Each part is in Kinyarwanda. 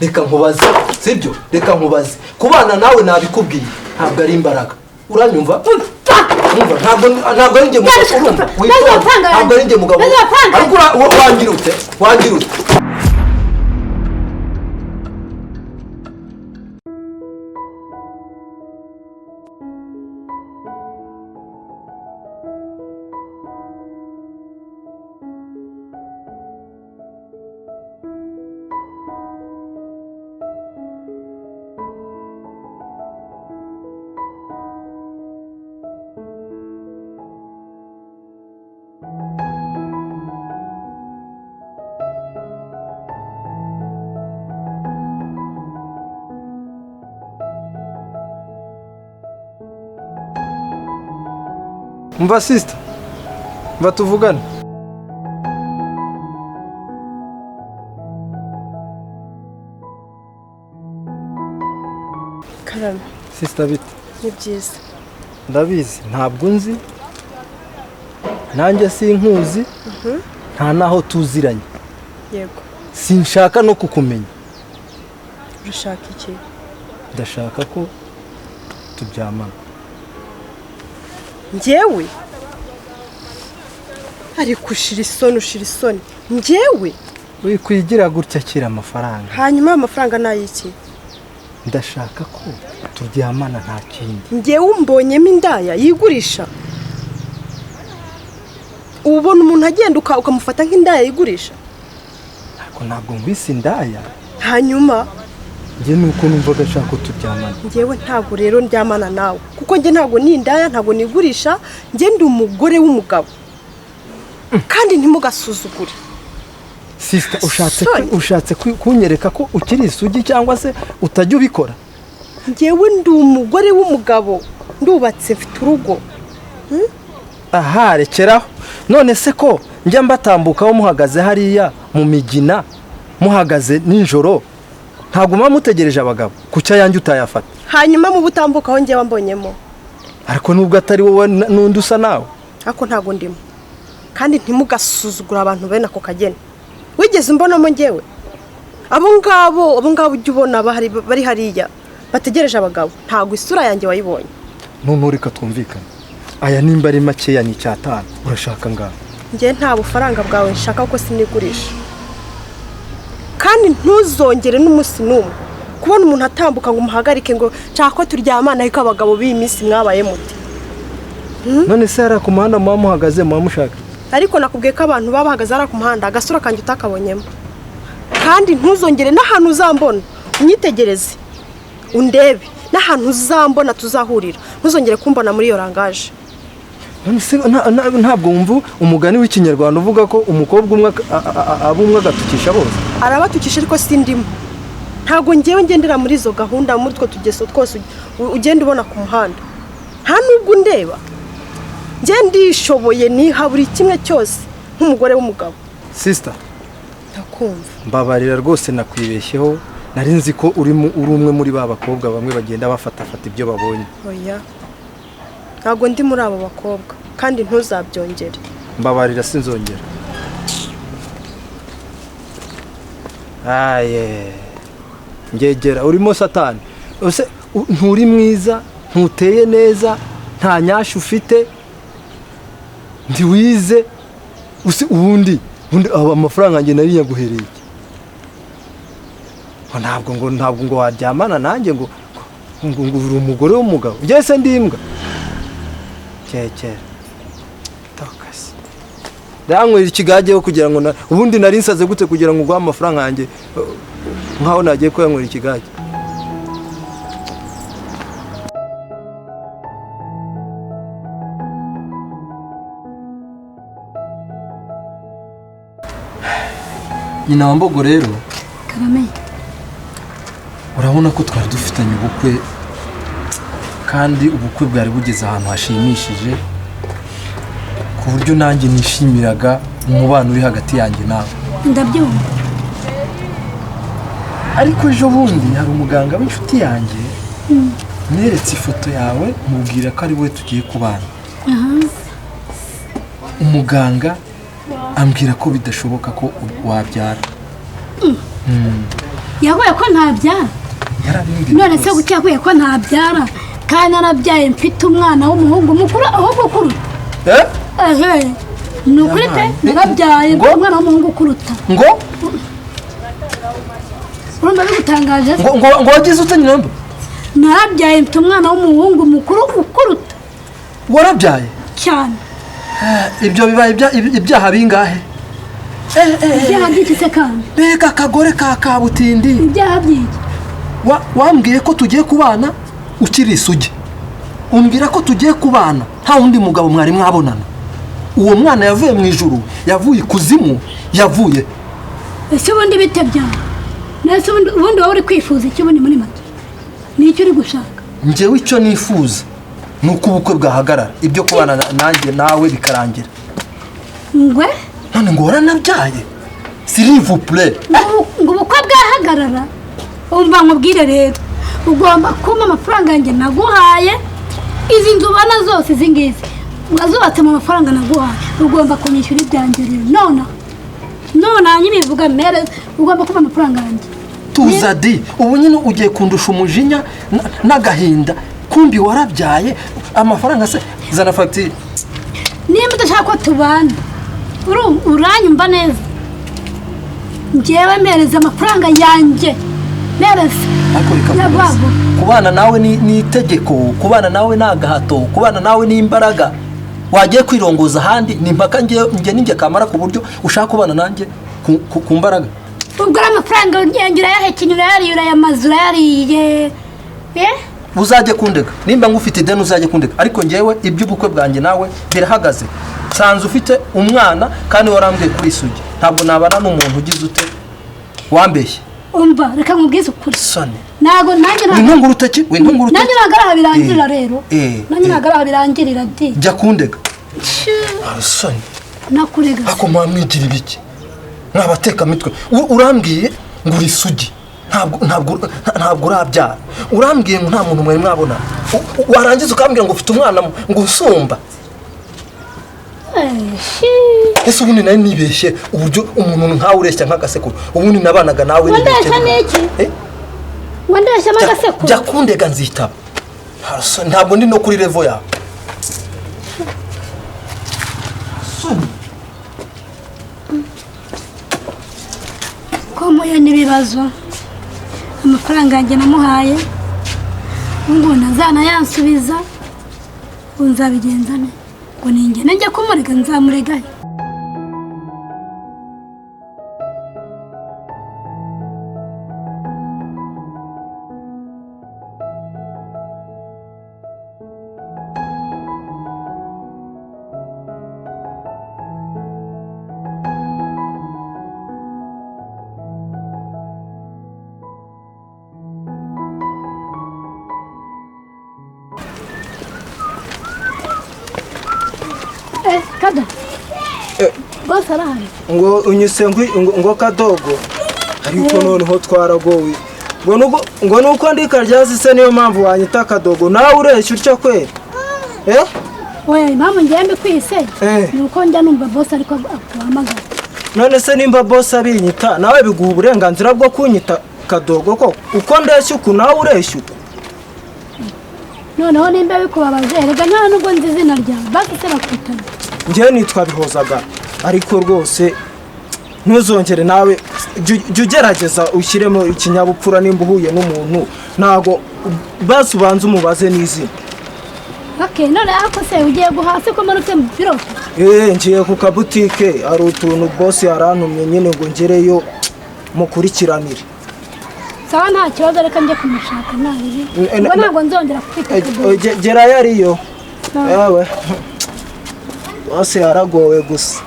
Reka nkubaze sibyo reka nkubaze kubana nawe nabikubwiye ntabwo ari imbaraga uranyumva ntabwo ari nge mugabo ntabwo ari nge mugabo ariko wangira ute Mva sister, mva tuvugane. Karame. Sister bite? Ni byiza. Ndabizi, ntabwo nzi. Nanjye sinkuzi. Nta naho tuziranye. Yego. Sinshaka no kukumenya. Urashaka iki? Ndashaka ko tubyamana. Njyewe ariko ushira isoni njyewe wikwigira gutya kira amafaranga hanyuma amafaranga nayiki ndashaka ko turyamana nta kindi njyewe umbonyemo indaya yigurisha ubona umuntu agenda ukamufata nk'indaya yigurisha ariko ntabwo ngwise indaya hanyuma njye nuko numvaga nshaka ko turyamana njyewe ntabwo rero ndyamana nawe kuko njye ntabwo ni indaya ntabwo nigurisha njye ndi umugore w'umugabo kandi ntimugasuzugure sister ushatse kunyereka ko ukiri isugi cyangwa se utajya ubikora njyewe ndi umugore w'umugabo ndubatse mfite urugo aha rekeraho none se ko njya mbatambukaho muhagaze hariya mu migina muhagaze nijoro ntabwo mutegereje abagabo kucya yanjye utayafata hanyuma mu butambuka aho njye wambonyemo ariko nubwo atari wowe n'undi usa nawe ariko ntabwo ndimo kandi ntimugasuzugura abantu bene ako kageni wigeze mbonamo njyewe abo ngabo ujya ubona bari hariya bategereje abagabo ntabwo isura yanjye wayibonye none reka twumvikane aya nimba ari makeya ni icyatanu urashaka ngaho njye nta bufaranga bwawe nshaka kuko sinigurisha kandi ntuzongere n'umunsi n'umwe kubona umuntu atambuka ngo umuhagarike ngo nshaka ko turyamana ariko abagabo b'iyi minsi mwabaye muti none se yari ku muhanda muba muhagaze muba mushaka ariko nakubwiye ko abantu baba bahagaze ari ku muhanda agasura kanjye utakabonyemo kandi ntuzongere n'ahantu uzambona unyitegereze undebe n'ahantu uzambona tuzahurira ntuzongere kumbona muri iyo rangaje ntabwo wumva umugani w'ikinyarwanda uvuga ko umukobwa umwe abumwe agatukisha bose arabatukisha ariko sindimo ntabwo ngewe ngendera muri izo gahunda muri two tugeso twose ugenda ubona ku muhanda nta nubwo undeba njye ndishoboye niha buri kimwe cyose nk'umugore w'umugabo sister ndakumva mbabarira rwose nakwibeshyeho nari nzi ko uri umwe muri ba bakobwa bamwe bagenda bafata ibyo babonye oya ntabwo ndi muri abo bakobwa kandi ntuzabyongere mbabarira sinzongera ngegera urimo satani nturi mwiza ntuteye neza nta nyashyu ufite ntiwize ubundi amafaranga njye nari yaguhereye ntabwo ngo waryamana nanjye ngo uri umugore w'umugabo byese ndimbwa kekera tokasi ndanywera ikigageho kugira ngo ubundi nari nsaze gute kugira ngo uguhe amafaranga yanjye nkaho nagiye kuyanywera ikigage Nyinawambogo rero Karame urabona ko twari dufitanye ubukwe kandi ubukwe bwari bugeze ahantu hashimishije ku buryo nanjye nishimiraga umubano uri hagati yanjye nawe ndabyumva ariko ejo bundi hari umuganga w'inshuti yanjye neretse ifoto yawe mubwira ko ari we tugiye kubana umuganga ambwira ko bidashoboka ko wabyara yaguye ko ntabyara none se gucya yaguye ko ntabyara kandi narabyaye mfite umwana w'umuhungu mukuru ahubwo kuruta ni ukuri pe narabyaye umwana w'umuhungu kuruta ngo urumva bigutangaje ngo wagize ute Nyinawambogo narabyaye mfite umwana w'umuhungu mukuru ukuruta warabyaye cyane ibyo bibaye ibyaha bingahe ibyaha by'iki se kandi mbega akagore ka kabutindi ibyaha by'iki wambwiye ko tugiye kubana ukiri isugi umbwira ko tugiye kubana nta wundi mugabo mwari mwabonana uwo mwana yavuye mu ijuru yavuye ikuzimu yavuye ese ubundi bite byawe nese ubundi wowe uri kwifuza iki ubundi muri make nicyo uri gushaka njyewe icyo nifuza ni uko ubukwe bwahagarara ibyo kubana nanjye nawe bikarangira ngwe none ngo waranabyaye s'il-vous-plaît ngo ubukwe bwahagarara umva nkubwire rero ugomba kumpa amafaranga yanjye naguhaye izi nzu ubona zose izi ngizi wazubatse mu mafaranga naguhaye ugomba kunyishyura ibyanjye rero none nyibivuga mere ugomba kumpa amafaranga yanjye tuza di ubu nyine ugiye kundusha umujinya n'agahinda kumbi warabyaye amafaranga se zana fagitire niba udashaka ko tubana uranyumva neza njyewe mpereza amafaranga yanjye mereza kubana nawe ni itegeko kubana nawe ni agahato kubana nawe ni imbaraga wagiye kwirongoza ahandi ni impaka njye ninjye kamara ku buryo ushaka kubana nanjye ku mbaraga ubwo ari amafaranga yanjye urayahekenye urayariye urayamaze urayariye uzajye kundega nimba ngufite ideni uzajye kundega ariko njyewe iby'ubukwe bwanjye nawe birahagaze nsanze ufite umwana kandi warambwiye kuri isugi ntabwo nabana n'umuntu ugize ute wambeshye umva reka nkubwize ukuri sone ntago nanjye wintungura utaki wintungura utaki nanjye nagaraha birangirira rero nanjye nagaraha birangirira di jya kundega sone nakurega ako mwamwigira ibiki mwabateka mitwe urambwiye ngo uri isugi ntabwo urabyara urambwiye ngo nta muntu mwari mwabona warangiza ukambwira ngo ufite umwana ngo usumba ese ubundi nari nibeshye uburyo umuntu nkawe ureshya nk'agasekuru ubundi nabanaga nawe ndeshya n'iki ndeshya nk'agasekuru jya kundega nzitaba ntabwo ndi no kuri revo yawe ko muye n'ibibazo amafaranga yanjye namuhaye ngo ntazana yansubiza ngo nzabigenzane ngo ninjye najya kumurega nzamurega kada bose arahari ngo unyise ngo kadogo ariko noneho twaragowe ngo nuko ndika ryazi se niyo mpamvu wanyita kadogo nawe ureshya utyo kwera oya impamvu ngiye mbikwise nuko njya numva bose ariko akuhamagara none se nimba bose abinyita nawe biguha uburenganzira bwo kunyita kadogo ko uko ndeshya uku nawe ureshya uku noneho nimba bikubabaje rega nta nubwo nzi izina ryawe basi se bakwitana njyewe nitwa bihozaga ariko rwose ntuzongere nawe jya ugerageza ushyiremo ikinyabupfura nimba uhuye n'umuntu ntago basi ubanza umubaze n'izina none ako se ugiye guhasi ko manutse mu biro ngiye ku kabutike hari utuntu bosi yarantumye nyine ngo ngereyo mukurikiranire sawa nta kibazo reka njye kumushaka nabi ngo ntabwo nzongera kwita gerayo ariyo yewe bose yaragowe gusa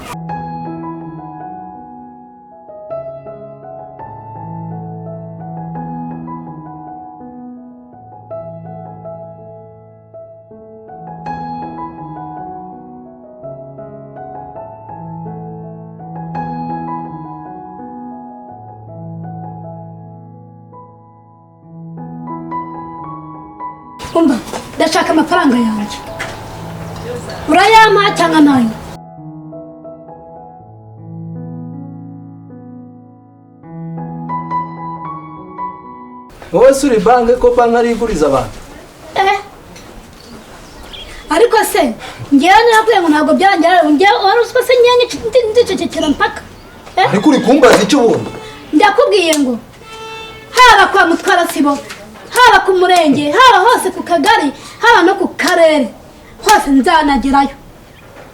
umva ndashaka amafaranga yanjye urayampa cyangwa nayo wowe suri banki ko banki ari iguriza abantu ariko se ngewe nakubwiye ngo ntabwo byangira ngewe wari uzi ko se ngewe ndicecekera mpaka ariko uri kumbaza icyo ubundi ndakubwiye ngo haba kwa mutwara sibo haba ku murenge haba hose ku kagari haba no ku karere hose nzanagerayo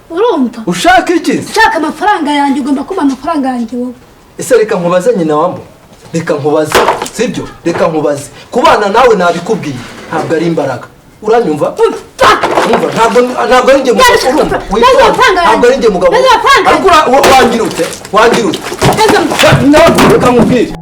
urumva ushaka iki ushaka amafaranga yanjye ugomba kuba amafaranga yanjye wowe ese reka nkubaze Nyinawambogo reka nkubaze sibyo reka nkubaze kubana nawe nabikubwiye ntabwo ari imbaraga uranyumva umva ntabwo ari njye mugabo ntabwo ari njye mugabo ariko wangira ute reka nkubwire